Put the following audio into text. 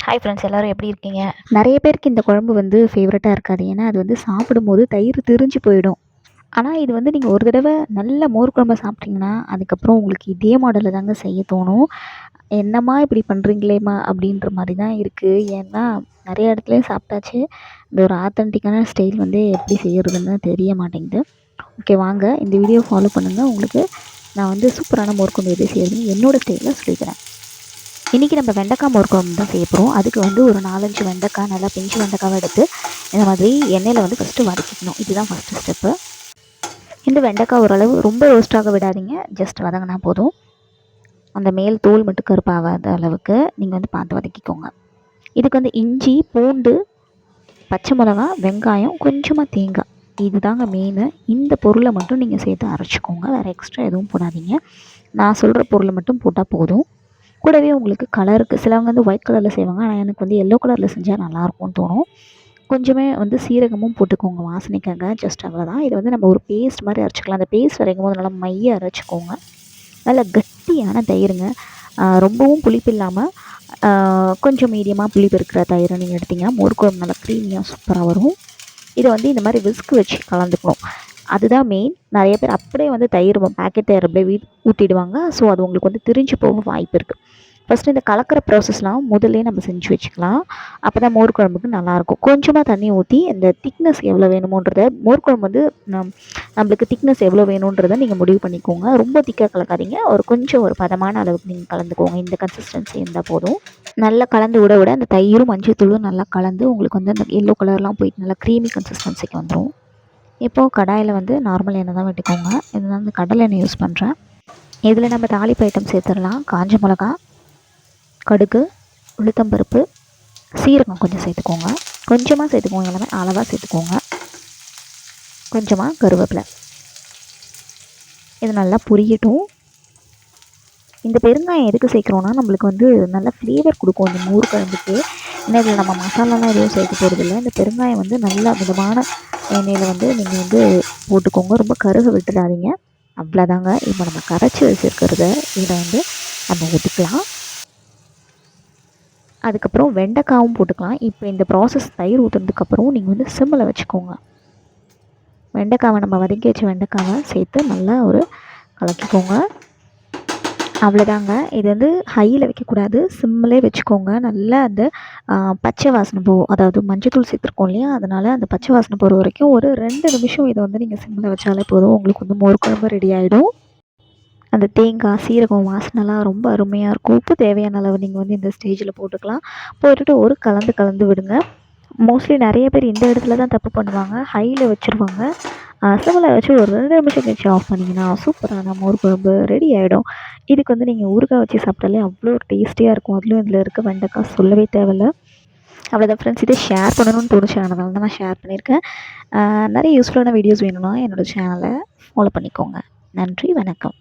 Hi friends, எல்லோரும் எப்படி இருக்கீங்க? நிறைய பேருக்கு இந்த குழம்பு வந்து ஃபேவரட்டாக இருக்காது. ஏன்னா அது வந்து சாப்பிடும்போது தயிர் திரிஞ்சு போயிடும். ஆனால் இது வந்து நீங்கள் ஒரு தடவை நல்ல மோர் குழம்பு சாப்பிட்டீங்கன்னா அதுக்கப்புறம் உங்களுக்கு இதே மாடலில் தாங்க செய்ய தோணும். என்னம்மா இப்படி பண்ணுறீங்களேம்மா அப்படின்ற மாதிரி தான் இருக்குது. ஏன்னா நிறைய இடத்துலையும் சாப்பிட்டாச்சு. இந்த ஒரு ஆத்தென்டிக்கான ஸ்டைல் வந்து எப்படி செய்கிறதுன்னு தெரிய மாட்டேங்குது. ஓகே, வாங்க இந்த வீடியோ ஃபாலோ பண்ணுங்கள். உங்களுக்கு நான் வந்து சூப்பரான மோர் குழம்பு எப்படி செய்கிறதுன்னு என்னோடய ஸ்டைலில் சொல்லித்தரேன். இன்றைக்கி நம்ம வெண்டைக்காய் மோர் குழம்பு தான் செய்ய போகிறோம். அதுக்கு வந்து ஒரு 4-5 வெண்டைக்காய் நல்லா பிஞ்சு வெண்டைக்காவை எடுத்து இந்த மாதிரி எண்ணெயில் வந்து ஃபஸ்ட்டு வதக்கிக்கணும். இதுதான் ஃபஸ்ட்டு ஸ்டெப்பு. இந்த வெண்டைக்காய் ஓரளவு ரொம்ப ரோஸ்ட்டாக விடாதீங்க, ஜஸ்ட் வதங்கினா போதும். அந்த மேல் தோல் மட்டும் கருப்பாகாத அளவுக்கு நீங்கள் வந்து பார்த்து வதக்கிக்கோங்க. இதுக்கு வந்து இஞ்சி, பூண்டு, பச்சை மிளகா, வெங்காயம், கொஞ்சமாக தேங்காய், இதுதாங்க மெயின். இந்த பொருளை மட்டும் நீங்கள் சேர்த்து அரைச்சிக்கோங்க. வேறு எக்ஸ்ட்ரா எதுவும் போடாதீங்க. நான் சொல்கிற பொருளை மட்டும் போட்டால் போதும். கூடவே உங்களுக்கு கலருக்கு சிலவங்க வந்து ஒயிட் கலரில் செய்வாங்க. ஆனால் எனக்கு வந்து எல்லோ கலரில் செஞ்சால் நல்லாயிருக்கும்னு தோணும். கொஞ்சமே வந்து சீரகமும் போட்டுக்கோங்க வாசனைக்காக. ஜஸ்ட் அவ்வளோதான். இதை வந்து நம்ம ஒரு பேஸ்ட் மாதிரி அரைச்சிக்கலாம். அந்த பேஸ்ட் வரைக்கும் போது நல்லா மைய அரைச்சிக்கோங்க. நல்ல கட்டியான தயிருங்க. ரொம்பவும் புளிப்பு இல்லாமல் கொஞ்சம் மீடியமாக புளிப்பு இருக்கிற தயிரை நீங்கள் எடுத்திங்கன்னா மோர் குழம்பு நல்லா க்ரீமியாக சூப்பராக வரும். இதை வந்து இந்த மாதிரி விஸ்க் வச்சு கலந்துக்கணும். அதுதான் மெயின். நிறைய பேர் அப்படியே வந்து தயிர் பேக்கெட் தயிர் அப்படியே ஊற்றிடுவாங்க. ஸோ அது உங்களுக்கு வந்து திரிஞ்சு போக வாய்ப்பு இருக்குது. ஃபஸ்ட்டு இந்த கலக்கிற ப்ராசஸ்லாம் முதல்லே நம்ம செஞ்சு வச்சுக்கலாம். அப்போ தான் மோர் குழம்புக்கு நல்லாயிருக்கும். கொஞ்சமாக தண்ணி ஊற்றி இந்த திக்னஸ் எவ்வளோ வேணுமோன்றத, மோர் குழம்பு வந்து நம்மளுக்கு திக்னஸ் எவ்வளோ வேணுன்றதை நீங்கள் முடிவு பண்ணிக்கோங்க. ரொம்ப திக்காக கலக்காதீங்க. கொஞ்சம் ஒரு பதமான அளவுக்கு நீங்கள் கலந்துக்கோங்க. இந்த கன்சிஸ்டன்சி இருந்தால் போதும். நல்லா கலந்து விட விட அந்த தயிரும் மஞ்சள் தூளும் நல்லா கலந்து உங்களுக்கு வந்து அந்த எல்லோ கலர்லாம் போயிட்டு நல்லா க்ரீமி கன்சிஸ்டன்சிக்கு வந்துடும். இப்போது கடாயில் வந்து நார்மல் எண்ணெய் தான் விட்டுக்கோங்க. இது வந்து கடலை எண்ணெய் யூஸ் பண்ணுறேன். இதில் நம்ம தாளிப்பு ஐட்டம் சேர்த்துடலாம். காஞ்ச மிளகா, கடுகு, உளுத்தம்பருப்பு, சீரகம் கொஞ்சம் சேர்த்துக்கோங்க. கொஞ்சமாக சேர்த்துக்கோங்க, எல்லாமே அளவாக சேர்த்துக்கோங்க. கொஞ்சமாக கருவேப்பிலை. இது நல்லா பொரியட்டும். இந்த பெருங்காயம் எதுக்கு சேர்க்குறோன்னா நம்மளுக்கு வந்து நல்ல ஃப்ளேவர் கொடுக்கும் இந்த மோர் குழம்புக்கு. ஏன்னா இதில் நம்ம மசாலாலாம் எதுவும் சேர்க்க போகிறதில்ல. இந்த பெருங்காயம் வந்து நல்ல மிதமான எண்ணெயில் வந்து நீங்கள் வந்து போட்டுக்கோங்க. ரொம்ப கருக விட்டுடாதீங்க. அவ்வளோதாங்க. இப்போ நம்ம கரைச்சி வச்சுருக்கிறத இதில் வந்து நம்ம ஊற்றிக்கலாம். அதுக்கப்புறம் வெண்டைக்காவும் போட்டுக்கலாம். இப்போ இந்த ப்ராசஸ் தயிர் ஊற்றுனதுக்கப்புறம் நீங்கள் வந்து சிம்மில் வச்சுக்கோங்க. வெண்டைக்காவை நம்ம வதக்கி வச்ச வெண்டைக்காவை சேர்த்து நல்லா ஒரு கலக்கிக்கோங்க. அவ்வளோதாங்க. இது வந்து ஹையில் வைக்கக்கூடாது, சிம்மிலே வச்சுக்கோங்க. நல்லா அந்த பச்சை வாசனை போகும். அதாவது மஞ்சத்தூள் சேர்த்துருக்கோம் இல்லையா, அதனால் அந்த பச்சை வாசனை போகிற வரைக்கும் ஒரு 2 நிமிஷம் இதை வந்து நீங்கள் சிம்மில் வச்சாலே போதும். உங்களுக்கு வந்து மோர் குழம்பு ரெடி ஆகிடும். அந்த தேங்காய், சீரகம் வாசனைலாம் ரொம்ப அருமையாக இருக்கும். உப்பு தேவையான அளவு நீங்கள் வந்து இந்த ஸ்டேஜில் போட்டுக்கலாம். போட்டுட்டு ஒரு கலந்து விடுங்க. மோஸ்ட்லி நிறைய பேர் இந்த இடத்துல தான் தப்பு பண்ணுவாங்க. ஹையில் வச்சுருவாங்க. சிம்மில் வச்சு ஒரு 2 நிமிஷம் கழிச்சு ஆஃப் பண்ணிங்கன்னா சூப்பரான மோர் குழம்பு ரெடி ஆகிடும். இதுக்கு வந்து நீங்கள் ஊறுகாய் வச்சு சாப்பிட்டாலே அவ்வளோ டேஸ்டியாக இருக்கும். அதுலேயும் இதில் இருக்க வெண்டைக்காய் சொல்லவே தேவையில்ல. அவ்வளோதான் ஃப்ரெண்ட்ஸ். இதை ஷேர் பண்ணணும்னு தோணுச்சு, அதனால தான் நான் ஷேர் பண்ணியிருக்கேன். நிறைய யூஸ்ஃபுல்லான வீடியோஸ் வேணும்னா என்னோடய சேனலை ஃபாலோ பண்ணிக்கோங்க. நன்றி, வணக்கம்.